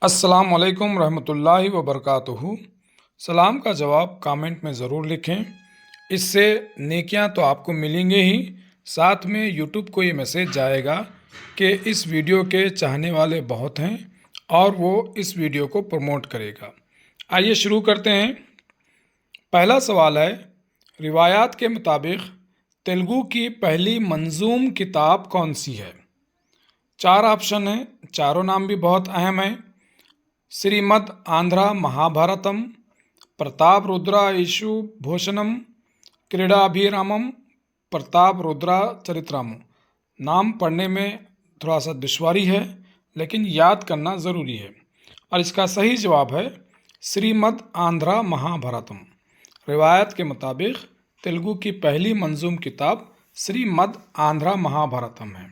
अस्सलाम वालेकुम रहमतुल्लाहि व बरकातुहू। सलाम का जवाब कमेंट में ज़रूर लिखें। इससे नेकियां तो आपको मिलेंगे ही, साथ में यूट्यूब को ये मैसेज जाएगा कि इस वीडियो के चाहने वाले बहुत हैं और वो इस वीडियो को प्रमोट करेगा। आइए शुरू करते हैं। पहला सवाल है, रिवायात के मुताबिक तेलुगु की पहली मंजूम किताब कौन सी है? 4 ऑप्शन हैं, चारों नाम भी बहुत अहम हैं। श्रीमद् आंध्रा महाभारतम, प्रताप रुद्रा ईशु भूषणम, क्रीडाभिरामम, प्रताप रुद्रा चरित्रम। नाम पढ़ने में थोड़ा सा दुश्वारी है, लेकिन याद करना ज़रूरी है। और इसका सही जवाब है श्रीमद् आंध्रा महाभारतम। रिवायत के मुताबिक तेलुगु की पहली मंजूम किताब श्रीमद् आंध्रा महाभारतम है।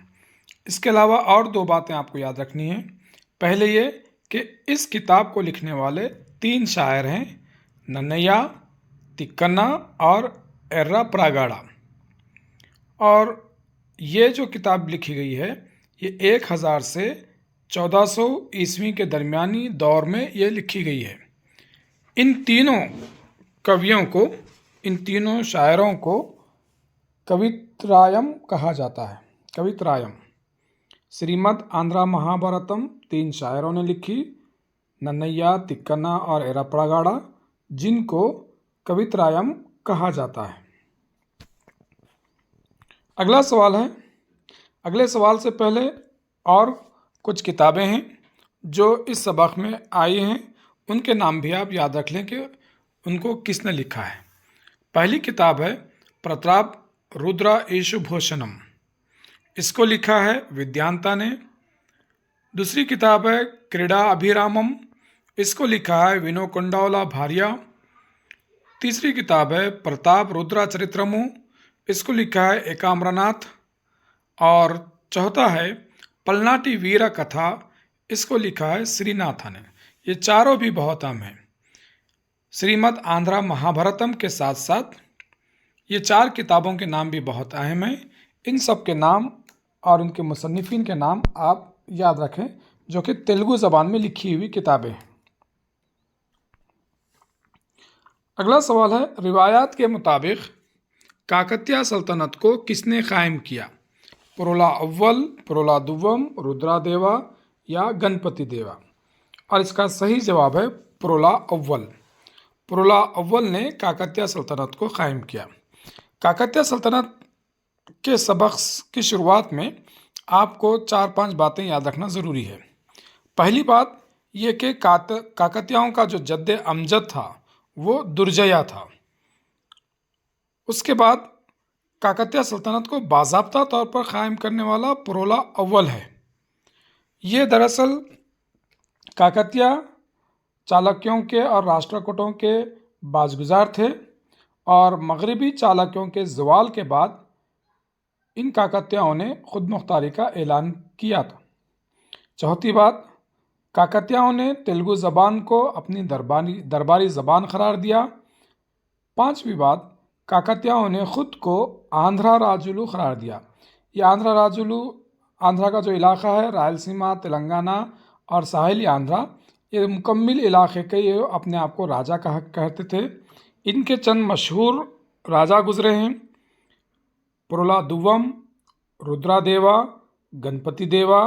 इसके अलावा और 2 बातें आपको याद रखनी है। पहले ये कि इस किताब को लिखने वाले 3 शायर हैं, नन्नय्या, तिक्कन्ना और एर्रा प्रागाड़ा। और ये जो किताब लिखी गई है ये 1000 से 1400 ईस्वी के दरमियानी दौर में ये लिखी गई है। इन तीनों कवियों को, इन तीनों शायरों को कवित्रायम कहा जाता है। कवित्रायम। श्रीमद् आंध्रा महाभारतम 3 शायरों ने लिखी, नन्नय्या, तिक्कन्ना और एर्रा प्रागाड़ा, जिनको कवित्रायम कहा जाता है। अगला सवाल है, अगले सवाल से पहले और कुछ किताबें हैं जो इस सबक में आई हैं, उनके नाम भी आप याद रख लें कि उनको किसने लिखा है। पहली किताब है प्रताप रुद्रा ईशु भूषणम, इसको लिखा है विद्यान्ता ने। दूसरी किताब है क्रीडा अभिरामम, इसको लिखा है विनो कोंडावला भारिया। तीसरी किताब है प्रताप रुद्रा चरित्रमु, इसको लिखा है एकाम्रनाथ। और चौथा है पलनाटी वीरा कथा, इसको लिखा है श्रीनाथा ने। ये चारों भी बहुत अहम हैं। श्रीमद् आंध्रा महाभारतम के साथ साथ ये 4 किताबों के नाम भी बहुत अहम हैं। इन सब के नाम और उनके मुसन्निफिन के नाम आप याद रखें, जो कि तेलुगु ज़बान में लिखी हुई किताबें हैं। अगला सवाल है, रिवायात के मुताबिक काकतीय सल्तनत को किसने कायम किया? प्रोला अव्वल, प्रोला दुव्वम, रुद्रा देवा या गणपति देवा? और इसका सही जवाब है प्रोला अव्वल। प्रोला अव्वल ने काकतीय सल्तनत को कायम किया। काकतीय सल्तनत के सबक की शुरुआत में आपको 4-5 बातें याद रखना ज़रूरी है। पहली बात ये कि काकतीयों का जो जद्दे अमजद था वो दुर्जया था। उसके बाद काकतीय सल्तनत को बाज़ाब्ता तौर पर कायम करने वाला प्रोला अव्वल है। ये दरअसल काकतीय चालुक्यों के और राष्ट्रकूटों के बाज़गुज़ार थे और मगरबी चालुक्यों के ज़वाल के बाद इन काकतीयों ने खुद मुख्तारी का ऐलान किया था। चौथी बात, काकतीयों ने तेलुगु ज़बान को अपनी दरबारी ज़बान करार दिया। 5वीं बात, काकतीयों ने ख़ुद को आंध्रा राजुलू करार दिया। ये आंध्रा राजुलू, आंध्रा का जो इलाका है, रायलसीमा, तेलंगाना और साहिली आंध्रा, ये मुकम्मिल इलाके के ये अपने आप को राजा कहते थे। इनके चंद मशहूर राजा गुजरे हैं, प्रोला दुव्वम, रुद्रा देवा, गणपति देवा,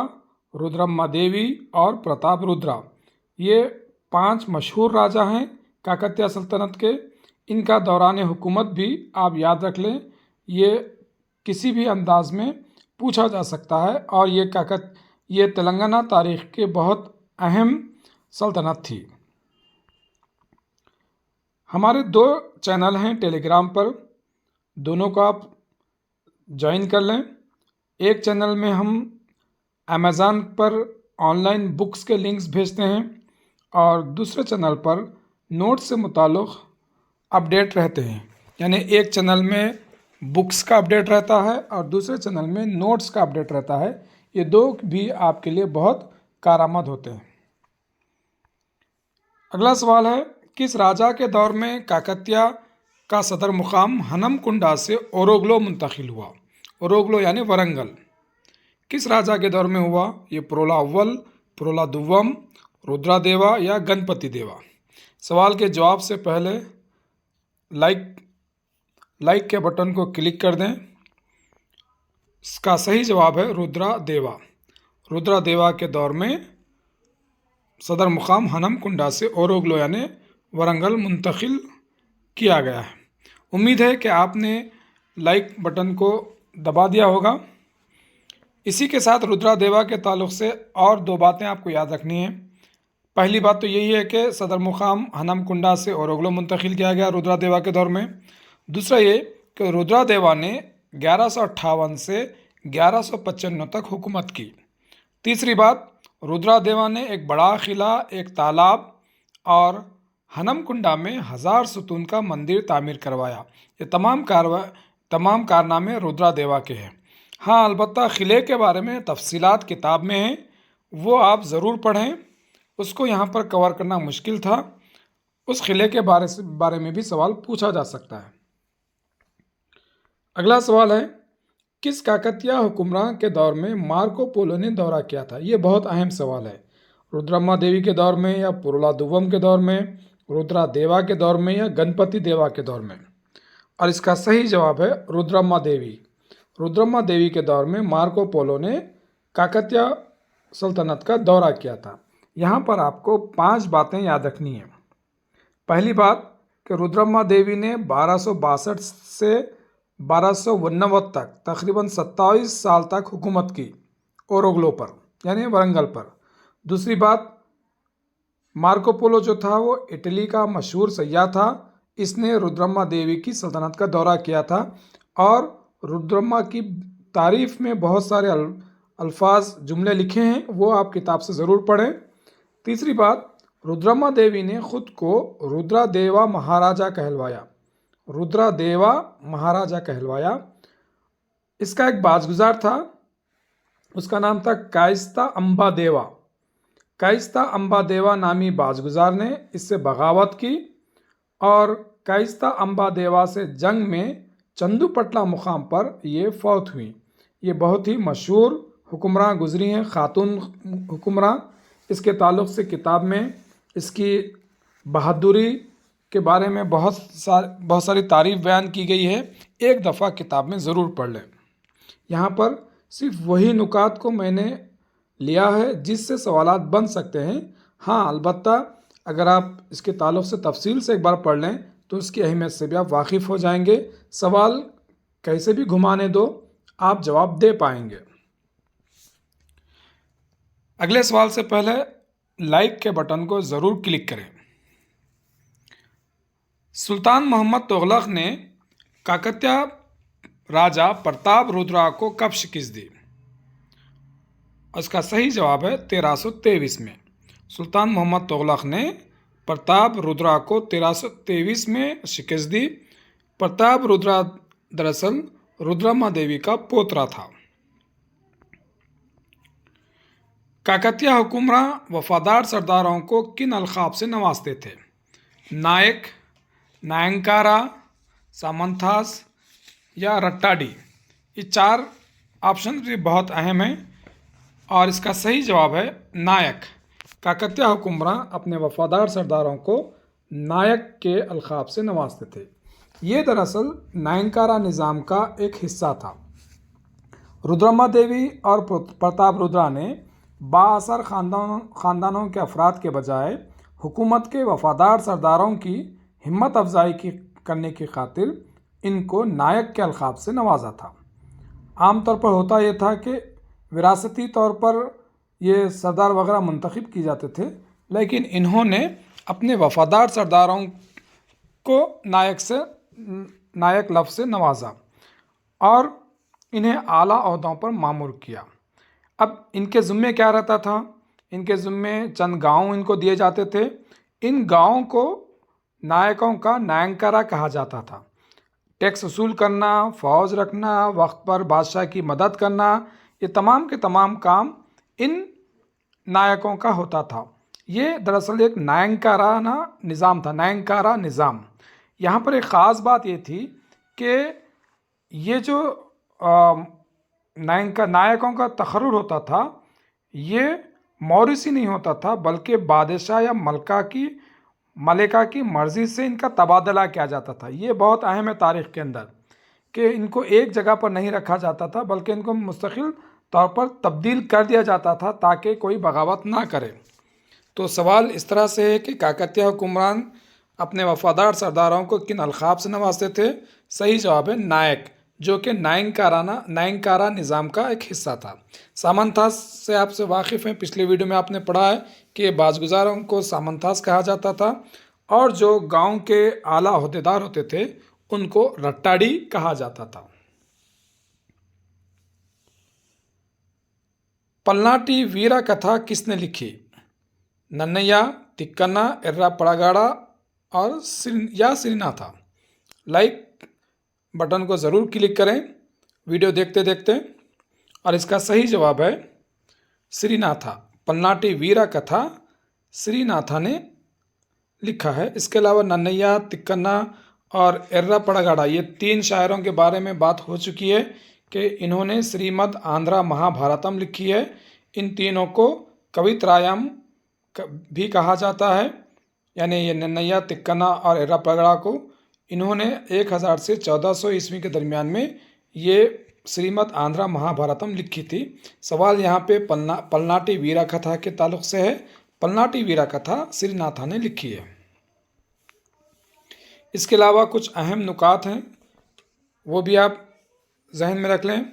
रुद्रम्मा देवी और प्रताप रुद्रा। ये 5 मशहूर राजा हैं काकतीय सल्तनत के। इनका दौरान हुकूमत भी आप याद रख लें, ये किसी भी अंदाज में पूछा जा सकता है और ये तेलंगाना तारीख़ के बहुत अहम सल्तनत थी। हमारे 2 चैनल हैं टेलीग्राम पर, दोनों को आप ज्वाइन कर लें। एक चैनल में हम अमेज़न पर ऑनलाइन बुक्स के लिंक्स भेजते हैं और दूसरे चैनल पर नोट्स से मुताल्लिक़ अपडेट रहते हैं। यानी एक चैनल में बुक्स का अपडेट रहता है और दूसरे चैनल में नोट्स का अपडेट रहता है। ये 2 भी आपके लिए बहुत कारआमद होते हैं। अगला सवाल है, किस राजा के दौर में काकतीय का सदर मुकाम हनमकुंडा से ओरोगलो मुंतकिल हुआ? ओरोगलो यानी वरंगल। किस राजा के दौर में हुआ? ये प्रोला अव्वल, प्रोला दुव्वम, रुद्रा देवा या गणपति देवा? सवाल के जवाब से पहले लाइक के बटन को क्लिक कर दें। इसका सही जवाब है रुद्रा देवा। रुद्रा देवा के दौर में सदर मुकाम हनमकुंडा से ओरोगलो यानी वरंगल मुंतकिल किया गया है। उम्मीद है कि आपने लाइक बटन को दबा दिया होगा। इसी के साथ रुद्रा देवा के ताल्लुक़ से और दो बातें आपको याद रखनी है। पहली बात तो यही है कि सदर मुकाम हनमकुंडा से ओरोगलो मुंतकिल किया गया रुद्रा देवा के दौर में। दूसरा ये कि रुद्रा देवा ने 1158 से 1195 तक हुकूमत की। तीसरी बात, रुद्रा देवा ने एक बड़ा किला, एक तालाब और हनमकुंडा में 1000 सुतून का मंदिर तामीर करवाया। ये तमाम कारनामे रुद्रा देवा के हैं। हाँ, अलबत्ता किले के बारे में तफसीलात किताब में हैं, वो आप ज़रूर पढ़ें। उसको यहाँ पर कवर करना मुश्किल था। उस किले के बारे में भी सवाल पूछा जा सकता है। अगला सवाल है, किस काकतिया हुक्मरान के दौर में मार्को पोलो ने दौरा किया था? ये बहुत अहम सवाल है। रुद्रम्मा देवी के दौर में या पुरुलादुवम के दौर में, रुद्रा देवा के दौर में या गणपति देवा के दौर में? और इसका सही जवाब है रुद्रम्मा देवी। रुद्रम्मा देवी के दौर में मार्को पोलो ने काकतिया सल्तनत का दौरा किया था। यहाँ पर आपको 5 बातें याद रखनी हैं। पहली बात कि रुद्रम्मा देवी ने 1262 से 1289 तक तकरीबन 27 साल तक हुकूमत की ओरोगलो पर यानी वरंगल पर। दूसरी बात, मार्को पोलो जो था वो इटली का मशहूर सयाह था। इसने रुद्रम्मा देवी की सल्तनत का दौरा किया था और रुद्रम्मा की तारीफ़ में बहुत सारे अल्फाज जुमले लिखे हैं, वो आप किताब से ज़रूर पढ़ें। तीसरी बात, रुद्रम्मा देवी ने ख़ुद को रुद्रा देवा महाराजा कहलवाया। रुद्रा देवा महाराजा कहलवाया। इसका एक बाजगुजार था, उसका नाम था कायस्ता अम्बा देवा। कायस्ता अम्बा देवा नामी बाजगुजार ने इससे बगावत की और कायस्ता अम्बा देवा से जंग में चंदूपटला मुकाम पर ये फौत हुई। ये बहुत ही मशहूर हुक्मरान गुजरी हैं, खातून हुक्मरान। इसके ताल्लुक़ से किताब में इसकी बहादुरी के बारे में बहुत सारी तारीफ़ बयान की गई है। एक दफ़ा किताब में ज़रूर पढ़ लें। यहाँ पर सिर्फ वही नुकात को मैंने लिया है जिससे सवालात बन सकते हैं। हाँ, अलबत्ता अगर आप इसके ताल्लुक़ से तफसील से एक बार पढ़ लें तो इसकी अहमियत से भी आप वाकिफ़ हो जाएंगे। सवाल कैसे भी घुमाने दो, आप जवाब दे पाएंगे। अगले सवाल से पहले लाइक के बटन को ज़रूर क्लिक करें। सुल्तान मोहम्मद तुगलक ने काकतिया राजा प्रताप रुद्रा को कब शिकस्त दी? उसका सही जवाब है 1323 में। सुल्तान मोहम्मद तुगलक ने प्रताप रुद्रा को 1323 में शिकस्त दी। प्रताप रुद्रा दरअसल रुद्रम्मा देवी का पोतरा था। काकतिया हुक्मरान वफादार सरदारों को किन अलक़ाब से नवाजते थे? नायक, नायंकारा, सामंथास या रट्टाडी? ये 4 ऑप्शन भी बहुत अहम हैं और इसका सही जवाब है नायक। काकतिया हुक्मरान अपने वफादार सरदारों को नायक के अलक़ाब से नवाजते थे। ये दरअसल नायंकारा निज़ाम का एक हिस्सा था। रुद्रम्मा देवी और प्रताप रुद्रा ने बाअसर ख़ानदानों के अफराद के बजाय हुकूमत के वफादार सरदारों की हिम्मत अफजाई करने की खातिर इनको नायक के अलक़ाब से नवाजा था। आमतौर पर होता यह था कि विरासती तौर पर ये सरदार वगैरह मुंतखब किए जाते थे, लेकिन इन्होंने अपने वफादार सरदारों को नायक लफ्ज़ से नवाजा और इन्हें आला ओहदों पर मामूर किया। अब इनके ज़िम्मे क्या रहता था? इनके ज़िम्मे चंद गांव इनको दिए जाते थे। इन गांवों को नायकों का नायंकारा कहा जाता था। टैक्स वसूल करना, फ़ौज रखना, वक्त पर बादशाह की मदद करना, ये तमाम के तमाम काम इन नायकों का होता था। ये दरअसल एक नायंकाराना निज़ाम था, नायंकारा निज़ाम। यहाँ पर एक ख़ास बात ये थी कि ये जो नायकों का तखर्रुर होता था, ये मौरिसी नहीं होता था, बल्कि बादशाह या मलिका की मर्जी से इनका तबादला किया जाता था। ये बहुत अहम है तारीख़ के अंदर कि इनको एक जगह पर नहीं रखा जाता था, बल्कि इनको मुस्तकिल तौर पर तब्दील कर दिया जाता था ताकि कोई बगावत ना करे। तो सवाल इस तरह से है कि काकतीय हुक्मरान अपने वफादार सरदारों को किन अलक़ाब से नवाजते थे? सही जवाब है नायक, जो कि नायंकारा निज़ाम का एक हिस्सा था। सामंतास से आपसे वाकिफ़ हैं, पिछले वीडियो में आपने पढ़ा है कि बाज़गुज़ारों को सामंतास कहा जाता था और जो गांव के आला ओहदेदार होते थे उनको रट्टाड़ी कहा जाता था। पलनाटी वीरा कथा किसने लिखी? नन्नैया, तिक्कन्ना, एर्रा पड़ागाड़ा और श्रीनाथा। लाइक बटन को ज़रूर क्लिक करें वीडियो देखते देखते। और इसका सही जवाब है श्रीनाथा। पलनाटी वीरा कथा श्रीनाथा ने लिखा है। इसके अलावा नन्नैया, तिक्कन्ना और एर्रा पड़ागाड़ा, ये 3 शायरों के बारे में बात हो चुकी है कि इन्होंने श्रीमद् आंध्रा महाभारतम लिखी है। इन तीनों को कवित्रायम भी कहा जाता है, यानी ये नन्नैया, तिक्कन्ना और एर्रा पड़ागाड़ा को इन्होंने 1000 से 1400 ईस्वी के दरमियान में ये श्रीमद् आंध्रा महाभारतम लिखी थी। सवाल यहाँ पे पलनाटी वीरा कथा के ताल्लुक से है। पलनाटी वीरा कथा श्रीनाथा ने लिखी है। इसके अलावा कुछ अहम नुकात हैं, वो भी आप जहन में रख लें।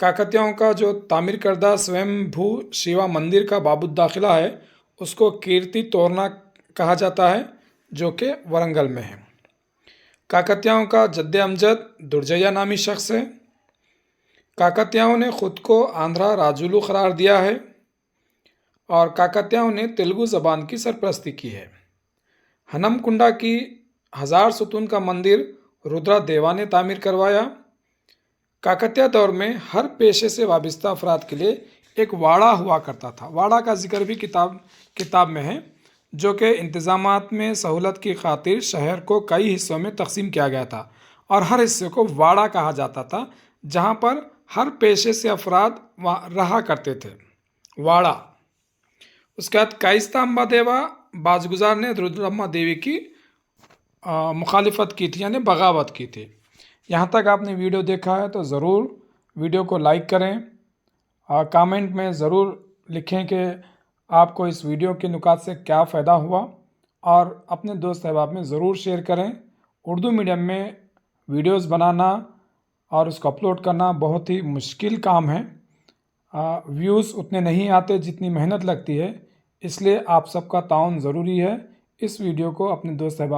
काकतीयों का जो तामीर करदा स्वयंभू शिवा मंदिर का बाबुद्दाखिला है उसको कीर्ति तोरना कहा जाता है, जो कि वरंगल में है। काकतीयों का जद्दे अमजद दुर्जया नामी शख्स है। काकतीयों ने ख़ुद को आंध्रा राजुलू करार दिया है और काकतीयों ने तेलुगु ज़बान की सरपरस्ती की है। हनमकुंडा की 1000 सुतून का मंदिर रुद्रा देवा ने तामीर करवाया। काकतीय दौर में हर पेशे से वाबस्ता अफराद के लिए एक वाड़ा हुआ करता था। वाड़ा का जिक्र भी किताब में है, जो कि इंतज़ामात में सहूलत की खातिर शहर को कई हिस्सों में तकसीम किया गया था और हर हिस्से को वाड़ा कहा जाता था, जहाँ पर हर पेशे से अफराद रहा करते थे। वाड़ा। उसके बाद कायस्ता अम्बा देवा बाज़गुज़ार ने रुद्रम्मा देवी की मुखालिफत की थी, यानी बगावत की थी। यहाँ तक आपने वीडियो देखा है तो ज़रूर वीडियो को लाइक करें और कमेंट में ज़रूर लिखें कि आपको इस वीडियो के नुकात से क्या फ़ायदा हुआ, और अपने दोस्त अहबाब में ज़रूर शेयर करें। उर्दू मीडियम में वीडियोस बनाना और उसको अपलोड करना बहुत ही मुश्किल काम है। व्यूज़ उतने नहीं आते जितनी मेहनत लगती है, इसलिए आप सबका ताउन ज़रूरी है। इस वीडियो को अपने दोस्त अहबाब